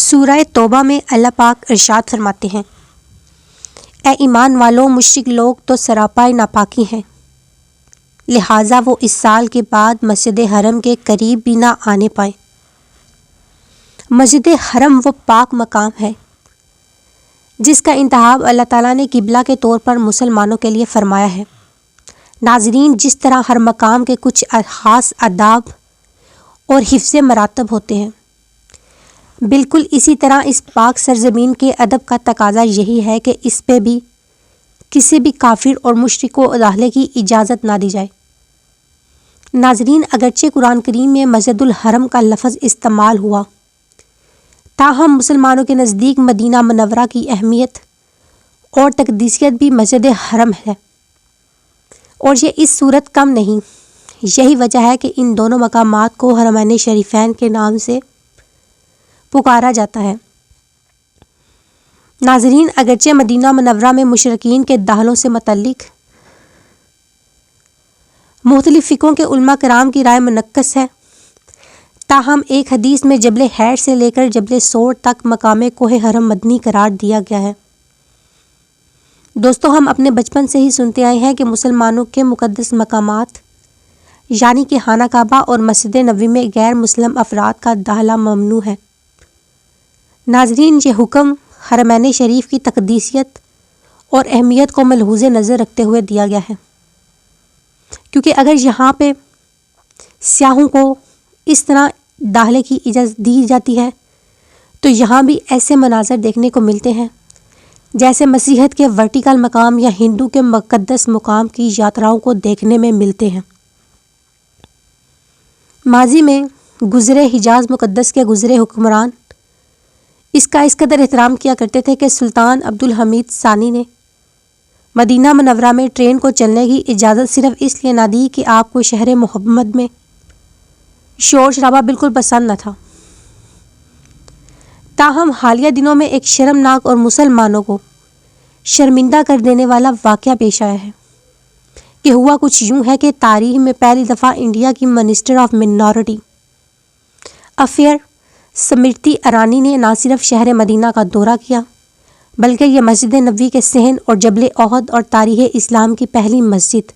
سورہ توبہ میں اللہ پاک ارشاد فرماتے ہیں، اے ایمان والو، مشرک لوگ تو سراپا ناپاکی ہیں، لہٰذا وہ اس سال کے بعد مسجد حرم کے قریب بھی نہ آنے پائیں۔ مسجد حرم وہ پاک مقام ہے جس کا انتخاب اللہ تعالیٰ نے قبلہ کے طور پر مسلمانوں کے لیے فرمایا ہے۔ ناظرین، جس طرح ہر مقام کے کچھ خاص آداب اور حفظ مراتب ہوتے ہیں، بالکل اسی طرح اس پاک سرزمین کے ادب کا تقاضا یہی ہے کہ اس پہ بھی کسی بھی کافر اور مشرک کو داخلے کی اجازت نہ دی جائے۔ ناظرین، اگرچہ قرآن کریم میں مسجد الحرم کا لفظ استعمال ہوا، تاہم مسلمانوں کے نزدیک مدینہ منورہ کی اہمیت اور تقدیسیت بھی مسجد حرم ہے، اور یہ اس صورت کم نہیں۔ یہی وجہ ہے کہ ان دونوں مقامات کو حرمین شریفین کے نام سے پکارا جاتا ہے۔ ناظرین، اگرچہ مدینہ منورہ میں مشرکین کے داخلوں سے متعلق مختلف فقہوں کے علماء کرام کی رائے منعکس ہے، تاہم ایک حدیث میں جبل حیر سے لے کر جبل سور تک مقام کوہ حرم مدنی قرار دیا گیا ہے۔ دوستو، ہم اپنے بچپن سے ہی سنتے آئے ہیں کہ مسلمانوں کے مقدس مقامات یعنی کہ خانہ کعبہ اور مسجد نبوی میں غیر مسلم افراد کا داخلہ ممنوع ہے۔ ناظرین، یہ حکم حرمین شریف کی تقدیسیت اور اہمیت کو ملحوظ نظر رکھتے ہوئے دیا گیا ہے، کیونکہ اگر یہاں پہ سیاحوں کو اس طرح داخلے کی اجازت دی جاتی ہے تو یہاں بھی ایسے مناظر دیکھنے کو ملتے ہیں جیسے مسیحیت کے ورٹیکل مقام یا ہندو کے مقدس مقام کی یاتراؤں کو دیکھنے میں ملتے ہیں۔ ماضی میں گزرے حجاز مقدس کے گزرے حکمران اس قدر احترام کیا کرتے تھے کہ سلطان عبدالحمید ثانی نے مدینہ منورہ میں ٹرین کو چلنے کی اجازت صرف اس لیے نہ دی کہ آپ کو شہر محمد میں شور شرابہ بالکل پسند نہ تھا۔ تاہم حالیہ دنوں میں ایک شرمناک اور مسلمانوں کو شرمندہ کر دینے والا واقعہ پیش آیا ہے کہ ہوا کچھ یوں ہے کہ تاریخ میں پہلی دفعہ انڈیا کی minister of minority affair Smriti ایرانی نے نہ صرف شہر مدینہ کا دورہ کیا بلکہ یہ مسجد نبوی کے صحن اور جبل احد اور تاریخ اسلام کی پہلی مسجد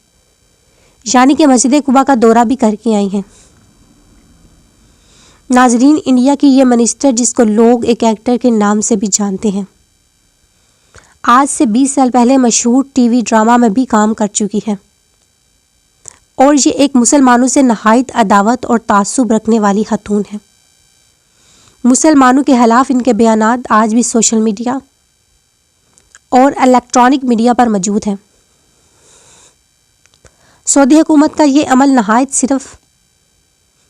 یعنی کہ مسجد قباء کا دورہ بھی کر کے آئی ہیں۔ ناظرین، انڈیا کی یہ منسٹر، جس کو لوگ ایک ایکٹر کے نام سے بھی جانتے ہیں، آج سے 20 سال پہلے مشہور ٹی وی ڈرامہ میں بھی کام کر چکی ہے، اور یہ ایک مسلمانوں سے نہایت عداوت اور تعصب رکھنے والی خاتون ہے۔ مسلمانوں کے خلاف ان کے بیانات آج بھی سوشل میڈیا اور الیکٹرانک میڈیا پر موجود ہیں۔ سعودی حکومت کا یہ عمل نہایت صرف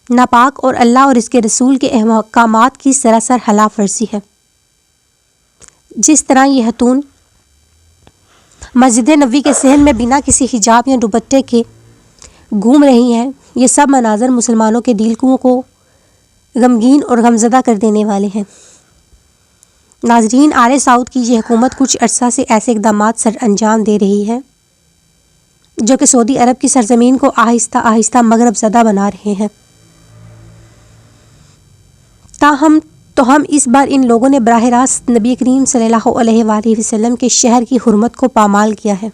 ناپاک اور اللہ اور اس کے رسول کے احکامات کی سراسر خلاف ورزی ہے۔ جس طرح یہ خاتون مسجد نبوی کے صحن میں بنا کسی حجاب یا دوپٹے کے گھوم رہی ہیں، یہ سب مناظر مسلمانوں کے دل کو غمگین اور غمزدہ کر دینے والے ہیں۔ ناظرین، آل سعود کی یہ حکومت کچھ عرصہ سے ایسے اقدامات سر انجام دے رہی ہے جو کہ سعودی عرب کی سرزمین کو آہستہ آہستہ مغرب زدہ بنا رہے ہیں۔ تاہم ہم اس بار ان لوگوں نے براہ راست نبی کریم صلی اللہ علیہ وآلہ وسلم کے شہر کی حرمت کو پامال کیا ہے۔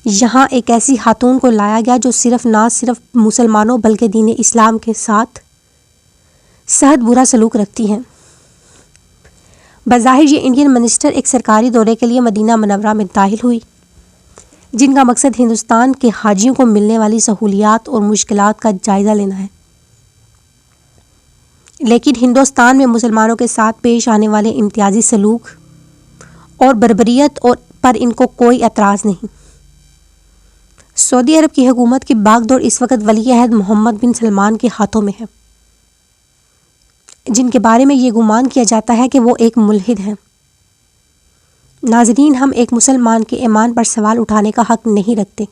یہاں ایک ایسی خاتون کو لایا گیا جو نہ صرف مسلمانوں بلکہ دین اسلام کے ساتھ سخت برا سلوک رکھتی ہیں۔ بظاہر یہ انڈین منسٹر ایک سرکاری دورے کے لیے مدینہ منورہ میں داخل ہوئی، جن کا مقصد ہندوستان کے حاجیوں کو ملنے والی سہولیات اور مشکلات کا جائزہ لینا ہے، لیکن ہندوستان میں مسلمانوں کے ساتھ پیش آنے والے امتیازی سلوک اور بربریت پر ان کو کوئی اعتراض نہیں۔ سعودی عرب کی حکومت کی باغ دوڑ اس وقت ولی عہد محمد بن سلمان کے ہاتھوں میں ہے، جن کے بارے میں یہ گمان کیا جاتا ہے کہ وہ ایک ملحد ہیں۔ ناظرین، ہم ایک مسلمان کے ایمان پر سوال اٹھانے کا حق نہیں رکھتے،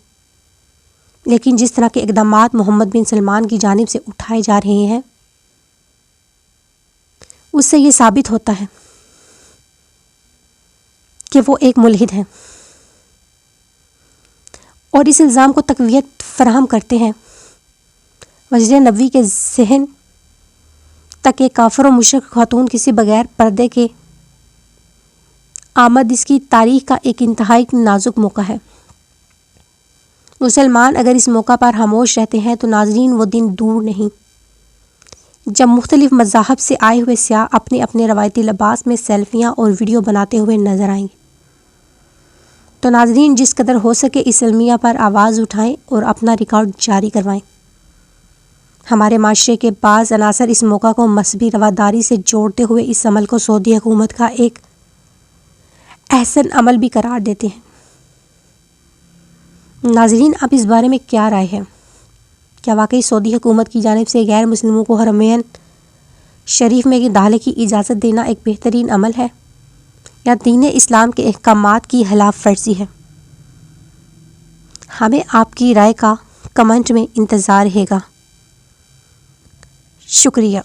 لیکن جس طرح کے اقدامات محمد بن سلمان کی جانب سے اٹھائے جا رہے ہیں اس سے یہ ثابت ہوتا ہے کہ وہ ایک ملحد ہیں اور اس الزام کو تقویت فراہم کرتے ہیں۔ مسجد نبوی کے صحن تک کہ کافر و مشرک خاتون کسی بغیر پردے کے آمد اس کی تاریخ کا ایک انتہائی نازک موقع ہے۔ مسلمان اگر اس موقع پر خاموش رہتے ہیں تو ناظرین وہ دن دور نہیں جب مختلف مذاہب سے آئے ہوئے سیاح اپنے اپنے روایتی لباس میں سیلفیاں اور ویڈیو بناتے ہوئے نظر آئیں گے۔ تو ناظرین جس قدر ہو سکے اس المیہ پر آواز اٹھائیں اور اپنا ریکارڈ جاری کروائیں۔ ہمارے معاشرے کے بعض عناصر اس موقع کو مذہبی رواداری سے جوڑتے ہوئے اس عمل کو سعودی حکومت کا ایک احسن عمل بھی قرار دیتے ہیں۔ ناظرین اب اس بارے میں کیا رائے ہے؟ کیا واقعی سعودی حکومت کی جانب سے غیر مسلموں کو حرمین شریف میں داخلے کی اجازت دینا ایک بہترین عمل ہے یا دین اسلام کے احکامات کی خلاف ورزی ہے؟ ہمیں آپ کی رائے کا کمنٹ میں انتظار رہے گا۔ شکریہ۔